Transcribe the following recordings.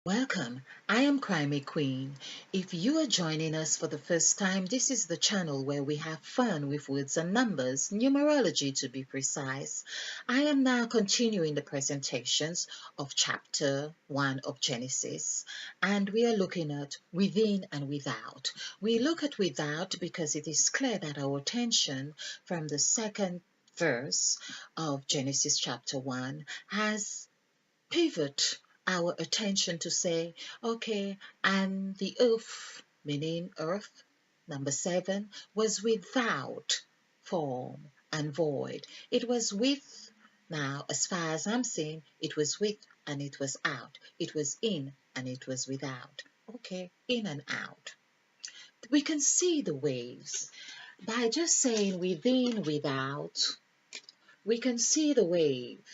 Welcome. I am Crimey Queen. If you are joining us for the first time, this is the channel where we have fun with words and numbers, numerology to be precise. I am now continuing the presentations of chapter 1 of Genesis, and we are looking at within and without. We look at without because it is clear that our attention from the second verse of Genesis chapter 1 has pivot our attention to say, okay, and the earth, meaning earth, number 7, was without form and void. It was with, now, as far as I'm seeing, it was with and it was out. It was in and it was without. Okay, in and out. We can see the waves. By just saying within, without, we can see the wave.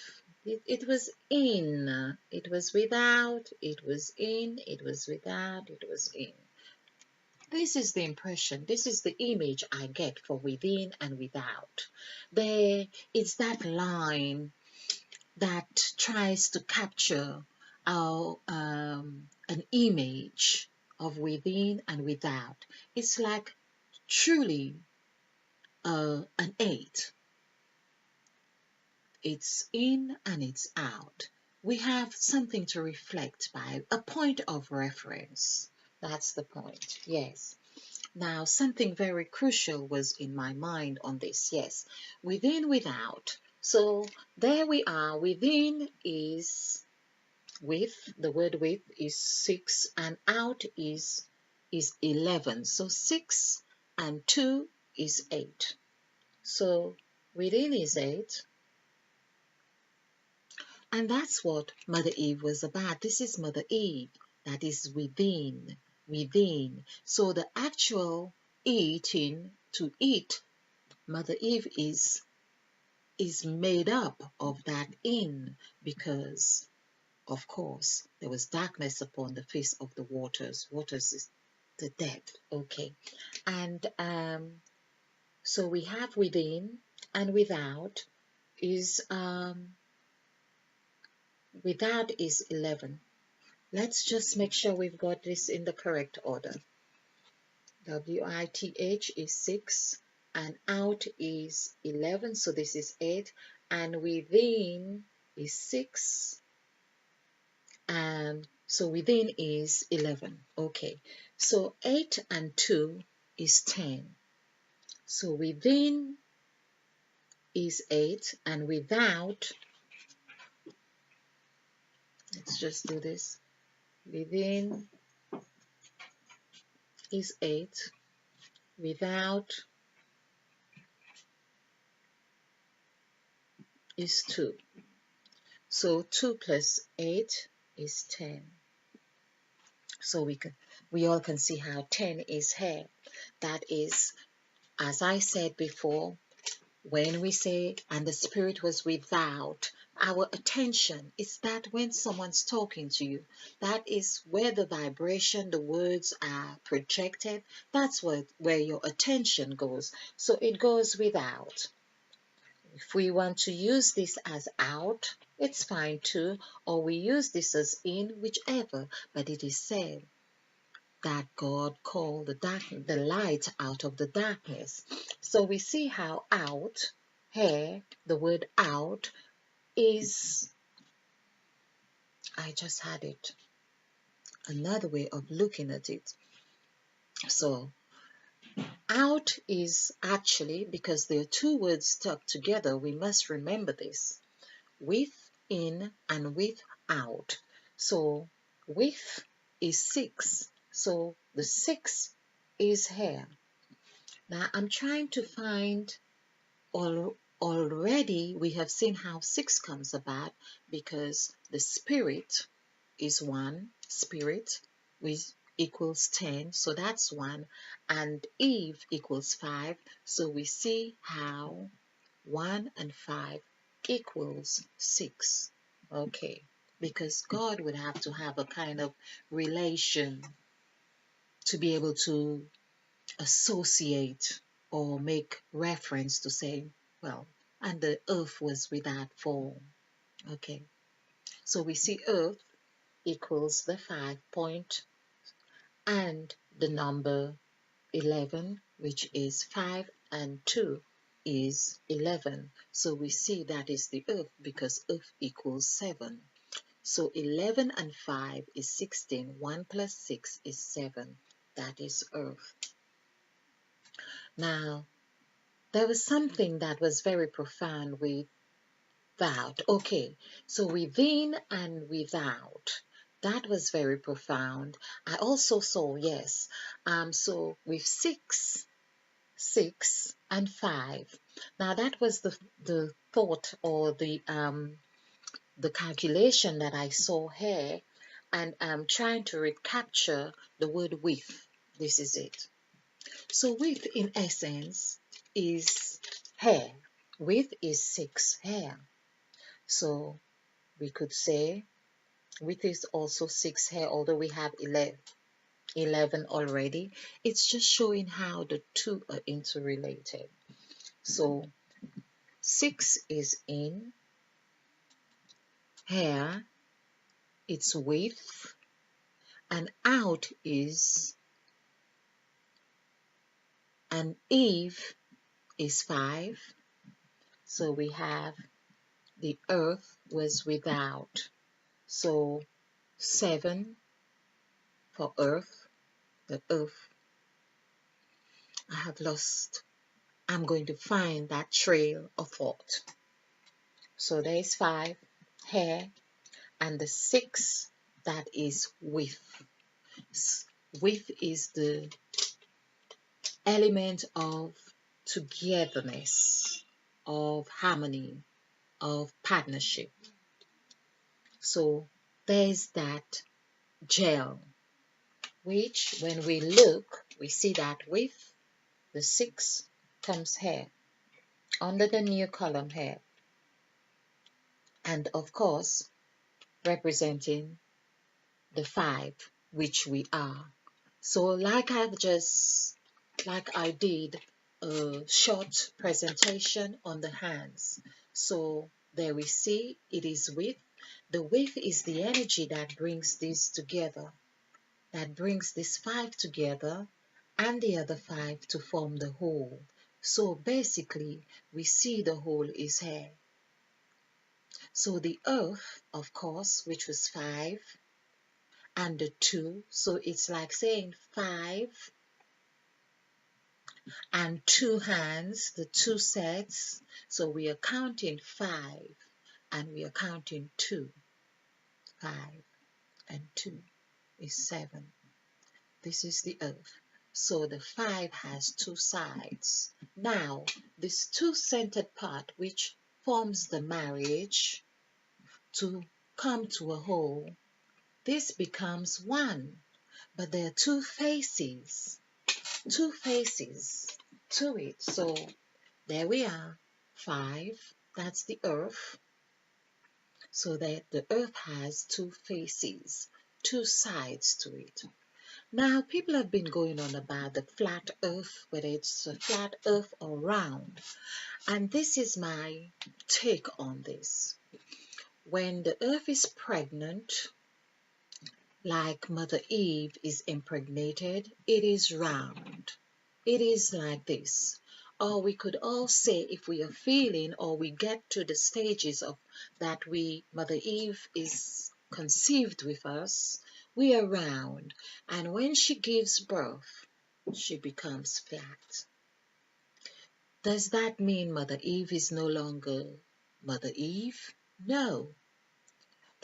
It was in, it was without, it was in, it was without, it was in. This is the impression, this is the image I get for within and without. There is that line that tries to capture our an image of within and without. It's like truly an eight. It's in and it's out. We have something to reflect by, a point of reference. That's the point, yes. Now, something very crucial was in my mind on this, yes. Within, without. So there we are. Within is with, the word with is 6, and out is 11. So 6 and 2 is 8. So within is 8. And that's what Mother Eve was about. This is Mother Eve, that is within, within. So the actual eating, to eat, Mother Eve is made up of that in, because of course there was darkness upon the face of the waters. Waters is the depth, okay. And so we have within, and without is 11. Let's just make sure we've got this in the correct order. WITH is 6 and out is 11, so this is 8, and within is 6, and so within is 11. Okay, so 8 and 2 is 10. So within is 8 and without, let's just do this. Within is 8, without is 2. So 2 plus 8 is 10. So we all can see how 10 is here. That is, as I said before, when we say, and the spirit was without, our attention is that when someone's talking to you, that is where the vibration, the words are projected. That's where your attention goes. So it goes without. If we want to use this as out, it's fine too, or we use this as in, whichever, but it is said that God called the light out of the darkness. So we see how out, here, the word out is, I just had it, another way of looking at it. So out is actually, because there are two words stuck together, we must remember this. Within and without. So with is 6. So the 6 is here. Now I'm trying to find, already we have seen how 6 comes about, because the spirit is 1, spirit which equals 10, so that's 1, and Eve equals 5, so we see how 1 and 5 equals 6. Okay, because God would have to have a kind of relation to be able to associate or make reference to say, well, and the earth was without form. Okay, so we see earth equals the 5 point and the number 11, which is 5 and 2 is 11. So we see that is the earth because earth equals 7. So 11 and 5 is 16. 1 plus 6 is 7. That is earth. Now, there was something that was very profound without. Okay, so within and without. That was very profound. I also saw, yes, so with 6 and 5. Now that was the thought or the calculation that I saw here, and I'm trying to recapture the word with. This is it. So with in essence is hair. With is 6 hair. So we could say with is also 6 hair, although we have 11 already. It's just showing how the two are interrelated. So 6 is in, hair, it's width, and out is, and Eve is 5. So we have the earth was without. So 7 for earth, the earth. I have lost. I'm going to find that trail of thought. So there is 5 hair and the 6 that is width. Width is the element of togetherness, of harmony, of partnership. So there's that gel, which when we look, we see that with the 6 comes here, under the new column here, and of course representing the 5, which we are. So like I did a short presentation on the hands. So there we see it is width. The width is the energy that brings these together, that brings this 5 together and the other 5 to form the whole. So basically, we see the whole is here. So the earth, of course, which was 5, and the 2, so it's like saying 5 and 2 hands, the 2 sets. So we are counting 5 and we are counting 2. 5 and 2 is 7. This is the earth. So the 5 has 2 sides. Now, this 2-centered part, which forms the marriage to come to a whole, this becomes 1. But there are 2 faces to it. So there we are, 5, that's the earth. So that the earth has 2 faces, 2 sides to it. Now, people have been going on about the flat earth, whether it's a flat earth or round. And this is my take on this. When the earth is pregnant, like Mother Eve is impregnated, it is round. It is like this. Or we could all say, if we are feeling or we get to the stages of that Mother Eve is conceived with us, we are round. And when she gives birth, she becomes flat. Does that mean Mother Eve is no longer Mother Eve? No.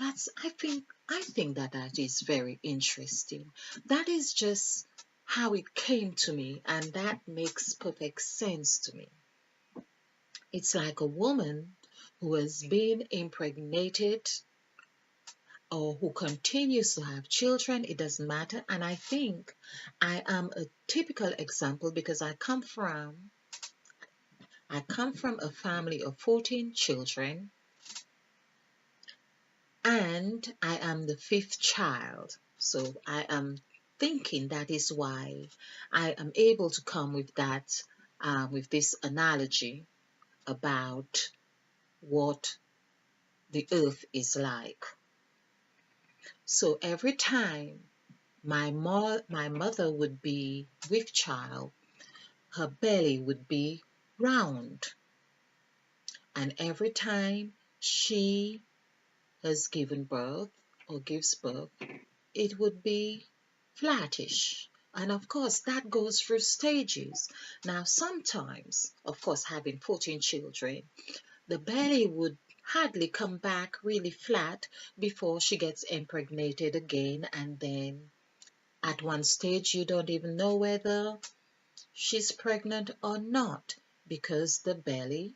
I think that is very interesting. That is just how it came to me, and that makes perfect sense to me. It's like a woman who has been impregnated or who continues to have children, it doesn't matter. And I think I am a typical example because I come from a family of 14 children, and I am the 5th child. So I am thinking that is why I am able to come with that, with this analogy about what the earth is like. So every time my mother would be with child, her belly would be round. And every time she has given birth or gives birth, it would be flattish. And of course, that goes through stages. Now, sometimes, of course, having 14 children, the belly would hardly come back really flat before she gets impregnated again. And then at one stage, you don't even know whether she's pregnant or not because the belly,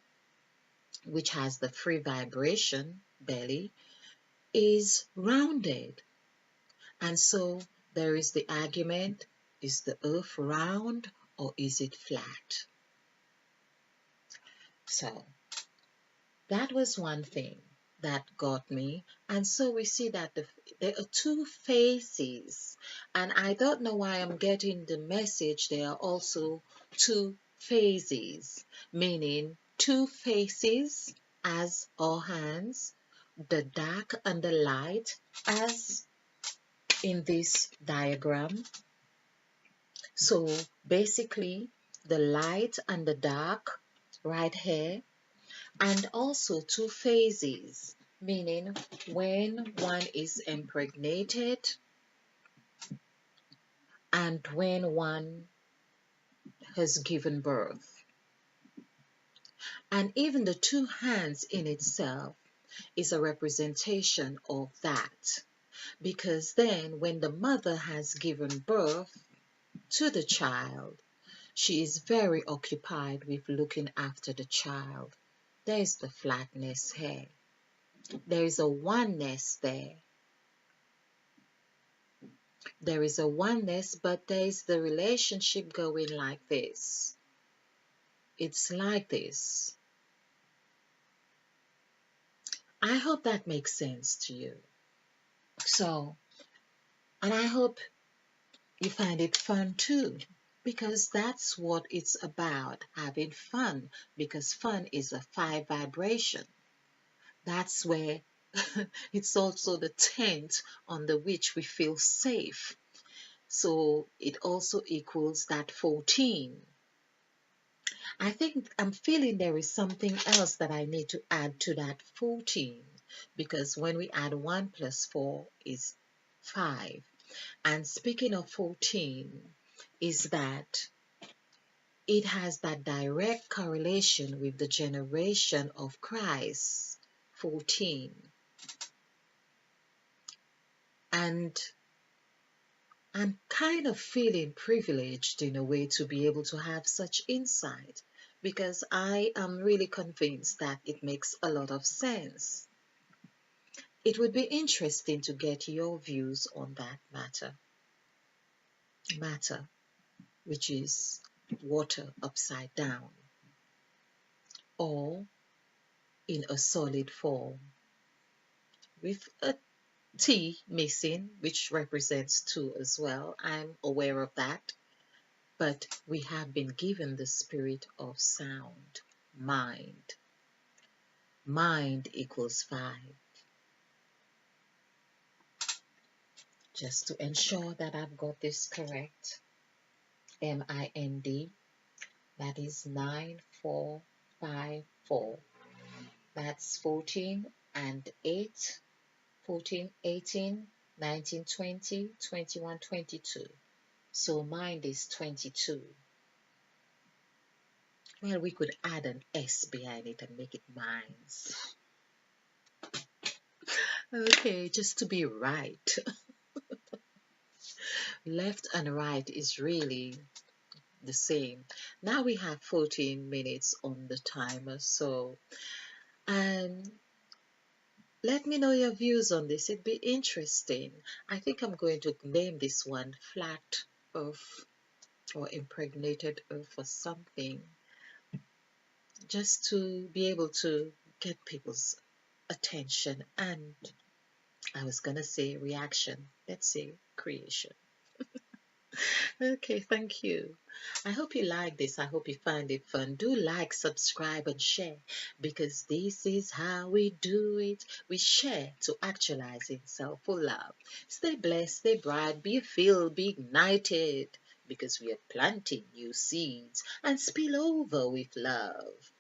which has the free vibration belly, is rounded. And so there is the argument, is the earth round or is it flat? So that was one thing that got me. And so we see that there are two faces. And I don't know why I'm getting the message there are also two phases, meaning two faces as our hands, the dark and the light as in this diagram. So basically, the light and the dark right here, and also two phases, meaning when one is impregnated and when one has given birth. And even the two hands in itself is a representation of that. Because then, when the mother has given birth to the child, she is very occupied with looking after the child. There is the flatness here. There is a oneness there. There is a oneness, but there is the relationship going like this. It's like this. I hope that makes sense to you. So, and I hope you find it fun too, because that's what it's about, having fun, because fun is a 5 vibration. That's where it's also the tent under which we feel safe. So it also equals that 14. I think I'm feeling there is something else that I need to add to that 14, because when we add 1 plus 4 is 5. And speaking of 14, is that it has that direct correlation with the generation of Christ, 14. And I'm kind of feeling privileged in a way to be able to have such insight because I am really convinced that it makes a lot of sense. It would be interesting to get your views on that matter, which is water upside down or in a solid form with a T missing, which represents 2 as well. I'm aware of that. But we have been given the spirit of sound, mind. Mind equals 5. Just to ensure that I've got this correct, MIND, that is 9454. That's 14 and 8, 14, 18, 19, 20, 21, 22. So mind is 22. Well, we could add an S behind it and make it minds. Okay, just to be right. Left and right is really the same. Now we have 14 minutes on the timer, so um, let me know your views on this. It'd be interesting. I think I'm going to name this one Flat Earth or Impregnated Earth or something, just to be able to get people's attention and I was gonna say reaction. Let's say creation. Okay, thank you. I hope you like this. I hope you find it fun. Do like, subscribe, and share because this is how we do it. We share to actualize in self love. Stay blessed, stay bright, be filled, be ignited because we are planting new seeds and spill over with love.